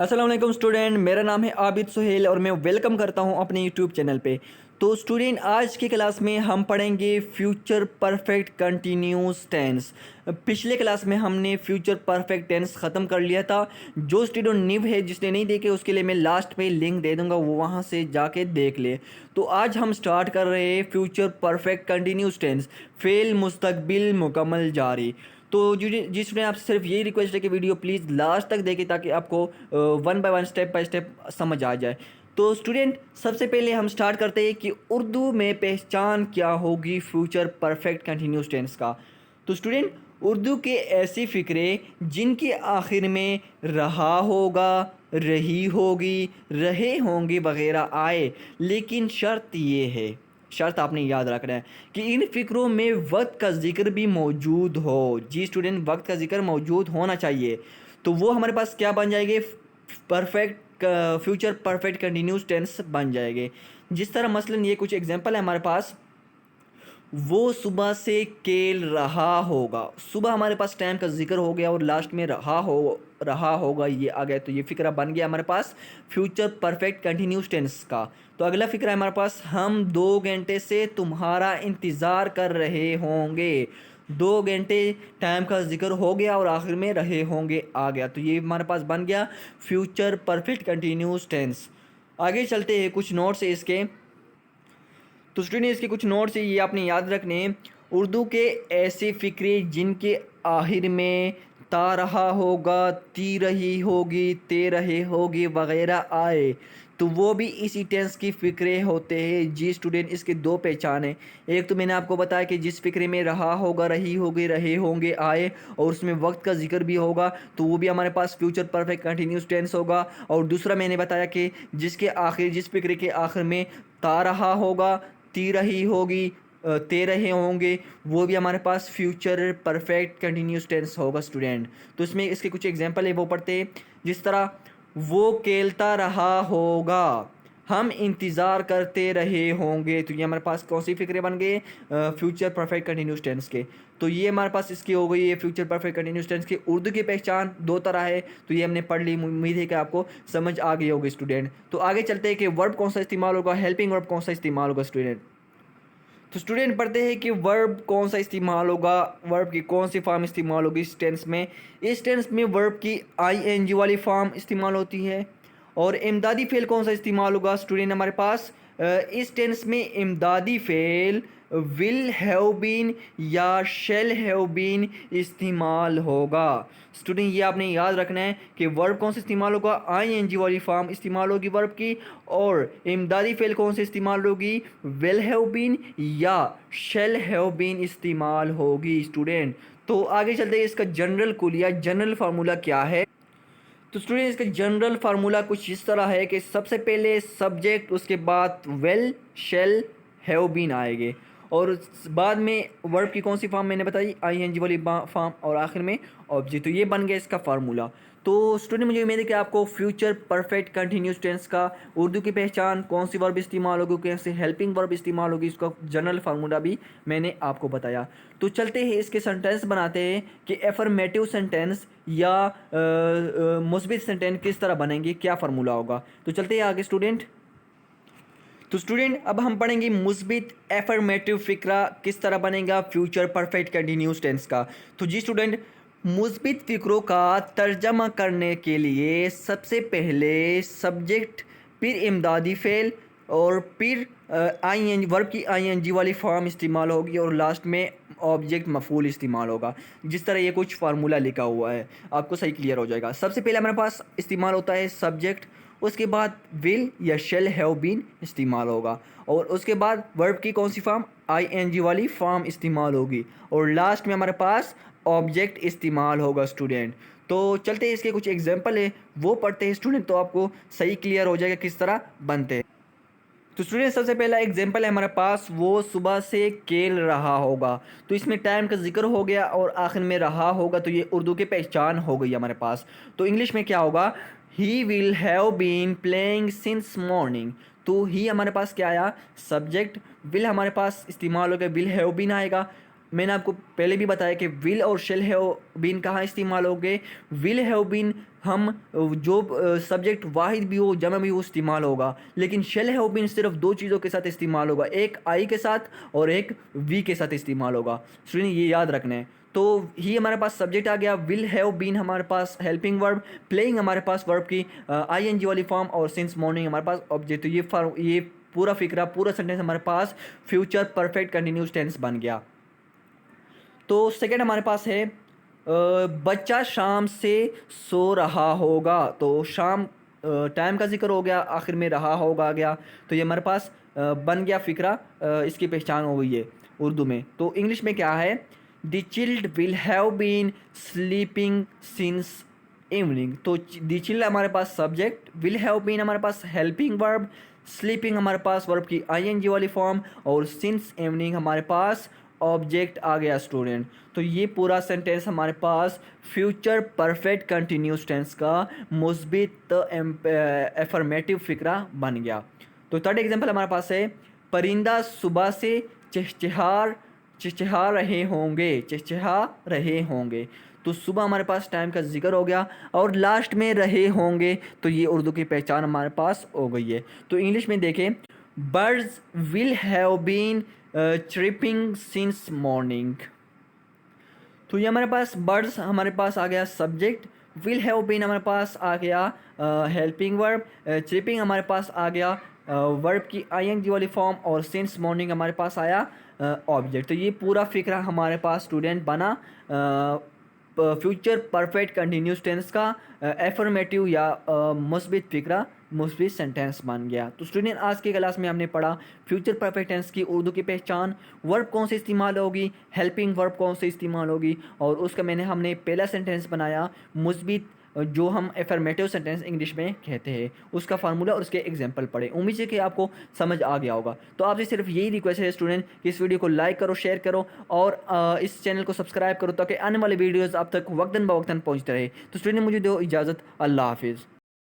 अस्सलाम वालेकुम स्टूडेंट, मेरा नाम है आबिद सुहेल और मैं वेलकम करता हूं अपने यूट्यूब चैनल पे। तो स्टूडेंट, आज की क्लास में हम पढ़ेंगे फ्यूचर परफेक्ट कंटिन्यूस टेंस। पिछले क्लास में हमने फ्यूचर परफेक्ट टेंस ख़त्म कर लिया था। जो स्टूडेंट न्यू है, जिसने नहीं देखे, उसके लिए मैं लास्ट में लिंक दे दूंगा, वो वहाँ से जाके देख ले। तो आज हम स्टार्ट कर रहे हैं फ्यूचर परफेक्ट कंटिन्यूस टेंस, फेल मुस्तकबिल मुकम्मल जारी। तो जिस स्टूडेंट आपसे सिर्फ यही रिक्वेस्ट है कि वीडियो प्लीज़ लास्ट तक देखें ताकि आपको one by one step by step समझ आ जाए। तो स्टूडेंट, सबसे पहले हम स्टार्ट करते हैं कि उर्दू में पहचान क्या होगी फ्यूचर परफेक्ट कंटिन्यूस टेंस का। तो स्टूडेंट, उर्दू के ऐसी फ़िक्रे जिनके आखिर में रहा होगा, रही होगी, रहे होंगे वगैरह आए, लेकिन शर्त ये है, शर्त आपने याद रखना है कि इन फ़िक्रों में वक्त का ज़िक्र भी मौजूद हो। जी स्टूडेंट, वक्त का ज़िक्र मौजूद होना चाहिए। तो वो हमारे पास क्या बन जाएंगे? Perfect future perfect continuous tense बन जाएंगे। जिस तरह मसलन ये कुछ एग्जांपल है हमारे पास। वो सुबह से खेल रहा होगा, सुबह हमारे पास टाइम का जिक्र हो गया और लास्ट में रहा होगा ये आ गया, तो ये फ़िक्रा बन गया हमारे पास फ्यूचर परफेक्ट कंटिन्यूस टेंस का। तो अगला फ़िक्रा है हमारे पास, हम 2 घंटे से तुम्हारा इंतज़ार कर रहे होंगे। 2 घंटे टाइम का जिक्र हो गया और आखिर में रहे होंगे आ गया, तो ये हमारे पास बन गया फ्यूचर परफेक्ट कंटिन्यूस टेंस। आगे चलते हैं, कुछ नोट्स है इसके। तो स्टूडेंट, इसके कुछ नोट्स ये आपने याद रखने हैं। उर्दू के ऐसे फ़िक्रे जिनके आखिर में ता रहा होगा, ती रही होगी, ते रहे होगी वगैरह आए, तो वो भी इसी टेंस की फ़िक्रे होते हैं। जी स्टूडेंट, इसके दो पहचान हैं। एक तो मैंने आपको बताया कि जिस फ़िक्रे में रहा होगा, रही होगी, रहे होंगे आए और उसमें वक्त का जिक्र भी होगा, तो वो भी हमारे पास फ्यूचर परफेक्ट कंटिन्यूस टेंस होगा। और दूसरा मैंने बताया कि जिस फ़िक्रे के आखिर में ता रहा होगा, ती रही होगी, ते रहे होंगे, वो भी हमारे पास फ्यूचर परफेक्ट कंटिन्यूस टेंस होगा स्टूडेंट। तो इसमें इसके कुछ एग्जांपल है, वो पढ़ते हैं। जिस तरह वो खेलता रहा होगा, हम इंतज़ार करते रहे होंगे, तो ये हमारे पास कौन सी फिक्रे बन गए? फ्यूचर परफेक्ट कंटिन्यूस टेंस के। तो ये हमारे पास इसकी हो गई है फ्यूचर परफेक्ट कंटिन्यूस टेंस की। उर्दू की पहचान दो तरह है, तो ये हमने पढ़ ली। उम्मीद है कि आपको समझ आ गई होगी स्टूडेंट। तो आगे चलते हैं कि वर्ब कौन सा इस्तेमाल होगा, हेल्पिंग वर्ब कौन सा इस्तेमाल होगा स्टूडेंट। तो स्टूडेंट, पढ़ते हैं कि वर्ब कौन सा इस्तेमाल होगा, वर्ब की कौन सी फॉर्म इस्तेमाल होगी इस टेंस में। इस टेंस में वर्ब की आईएनजी वाली फॉर्म इस्तेमाल होती है। और इमदादी फ़ेल कौन सा इस्तेमाल होगा स्टूडेंट हमारे पास? इस टेंस में इमदादी फ़ेल विल हैव बीन या शेल हैव बीन इस्तेमाल होगा। स्टूडेंट, ये आपने याद रखना है कि वर्ब कौन सा इस्तेमाल होगा, आईएनजी वाली फॉर्म इस्तेमाल होगी वर्ब की। और इमदादी फ़ेल कौन से इस्तेमाल होगी, विल हैव बीन या शेल हैव बीन इस्तेमाल होगी स्टूडेंट। तो आगे चलते हैं, इसका जनरल कुलिया, जनरल फार्मूला क्या है। तो स्टूडेंट, इसका जनरल फार्मूला कुछ इस तरह है कि सबसे पहले सब्जेक्ट, उसके बाद विल, शेल, हैव बीन आएंगे और बाद में वर्ब की कौन सी फॉर्म मैंने बताई, आईएनजी वाली फॉर्म, और आखिर में ऑब्जेक्ट। तो ये बन गया इसका फार्मूला। तो स्टूडेंट, मुझे उम्मीद है कि आपको फ्यूचर परफेक्ट कंटिन्यूस टेंस का उर्दू की पहचान, कौन सी वर्ब इस्तेमाल होगी, कैसे हेल्पिंग वर्ब इस्तेमाल होगी, इसका जनरल फार्मूला भी मैंने आपको बताया। तो चलते हैं इसके सेंटेंस बनाते हैं कि एफर्मेटिव सेंटेंस या मुस्बित सेंटेंस किस तरह बनेंगे, क्या फार्मूला होगा। तो चलते हैं आगे स्टूडेंट। तो स्टूडेंट, अब हम पढ़ेंगे मुस्बित एफर्मेटिव फ़िक्रा किस तरह बनेगा फ्यूचर परफेक्ट कंटिन्यूस टेंस का। तो जी स्टूडेंट, मुस्बित फ़िक्रों का तर्जमा करने के लिए सबसे पहले सब्जेक्ट, फिर इमदादी फ़ेल और फिर आईएनजी वर्ब की आईएनजी वाली फॉर्म इस्तेमाल होगी और लास्ट में ऑब्जेक्ट मफूल इस्तेमाल होगा। जिस तरह ये कुछ फार्मूला लिखा हुआ है, आपको सही क्लियर हो जाएगा। सबसे पहले हमारे पास इस्तेमाल होता है सब्जेक्ट, उसके बाद विल या शेल हैव बीन इस्तेमाल होगा और उसके बाद वर्ब की कौन सी फॉर्म, आईएनजी वाली फॉर्म इस्तेमाल होगी और लास्ट में हमारे पास ऑब्जेक्ट इस्तेमाल होगा स्टूडेंट। तो चलते हैं, इसके कुछ एग्जांपल है वो पढ़ते हैं स्टूडेंट, तो आपको सही क्लियर हो जाएगा किस तरह बनते हैं। तो स्टूडेंट, सबसे पहला एग्जांपल है हमारे पास, वो सुबह से खेल रहा होगा। तो इसमें टाइम का जिक्र हो गया और आखिर में रहा होगा, तो ये उर्दू की पहचान हो गई हमारे पास। तो इंग्लिश में क्या होगा, he will have been playing since morning. तो ही हमारे पास क्या आया, सब्जेक्ट, विल हमारे पास इस्तेमाल हो गया, विल हैव बीन आएगा, मैंने आपको पहले भी बताया कि विल और शेल हैव बीन कहाँ इस्तेमाल हो गए। विल हैव बीन हम जो सब्जेक्ट वाहिद भी हो जमा भी हो इस्तेमाल होगा, लेकिन शेल हैव बीन सिर्फ दो चीज़ों के साथ इस्तेमाल होगा, एक आई के साथ और एक वी के साथ इस्तेमाल होगा। स्टूडेंट ये याद रखना है। तो ही हमारे पास सब्जेक्ट आ गया, विल हैव बीन हमारे पास हेल्पिंग वर्ब, प्लेइंग हमारे पास वर्ब की आईएनजी वाली फॉर्म, और सिंस मॉर्निंग हमारे पास ऑब्जेक्ट। तो ये पूरा फिक्रा पूरा सेंटेंस हमारे पास फ्यूचर परफेक्ट कंटिन्यूस टेंस बन गया। तो सेकंड हमारे पास है बच्चा शाम से सो रहा होगा। तो शाम टाइम का जिक्र हो गया, आखिर में रहा होगा आ गया, तो ये हमारे पास बन गया फिक्रा, इसकी पहचान हो गई है उर्दू में। तो इंग्लिश में क्या है, the child will have been sleeping since evening. तो द चिल्ड हमारे पास सब्जेक्ट, विल हैव बीन हमारे पास हेल्पिंग वर्ब, स्लीपिंग हमारे पास वर्ब की आईएनजी वाली फॉर्म, और सिंस इवनिंग हमारे पास ऑब्जेक्ट आ गया स्टूडेंट। तो ये पूरा सेंटेंस हमारे पास फ्यूचर परफेक्ट कंटिन्यूस टेंस का मुस्बित एफर्मेटिव फिक्रा बन गया। तो थर्ड एग्जांपल हमारे पास है, परिंदा सुबह से चहचहा रहे होंगे, चहचहा रहे होंगे। तो सुबह हमारे पास टाइम का जिक्र हो गया, और लास्ट में रहे होंगे, तो ये उर्दू की पहचान हमारे पास हो गई है। तो इंग्लिश में देखें, birds will have been chirping since morning. तो ये हमारे पास बर्ड्स हमारे पास आ गया सब्जेक्ट, विल हैव बीन हमारे पास आ गया हेल्पिंग वर्ब, चिपिंग हमारे पास आ गया वर्ब की आईएनजी वाली फॉर्म, और सिंस मॉर्निंग हमारे पास आया ऑब्जेक्ट। तो ये पूरा फिक्रा हमारे पास स्टूडेंट बना फ्यूचर परफेक्ट कंटिन्यूस टेंस का एफर्मेटिव या मुस्बित फिक्रा, मुस्बित सेंटेंस बन गया। तो स्टूडेंट आज की क्लास में हमने पढ़ा फ्यूचर परफेक्ट टेंस की उर्दू की पहचान, वर्ब कौन से इस्तेमाल होगी, हेल्पिंग वर्ब कौन से इस्तेमाल होगी, और उसका हमने पहला सेंटेंस बनाया मुस्बित, जो हम एफर्मेटिव सेंटेंस इंग्लिश में कहते हैं, उसका फार्मूला और उसके एग्जांपल पढ़े। उम्मीद है कि आपको समझ आ गया होगा। तो आपसे सिर्फ यही रिक्वेस्ट है स्टूडेंट कि इस वीडियो को लाइक करो, शेयर करो, और इस चैनल को सब्सक्राइब करो, ताकि आने वाले वीडियोज़ आप तक वक्तन बवक्तन पहुँचते रहे। तो स्टूडेंट मुझे दो इजाज़त, अल्लाह हाफिज़।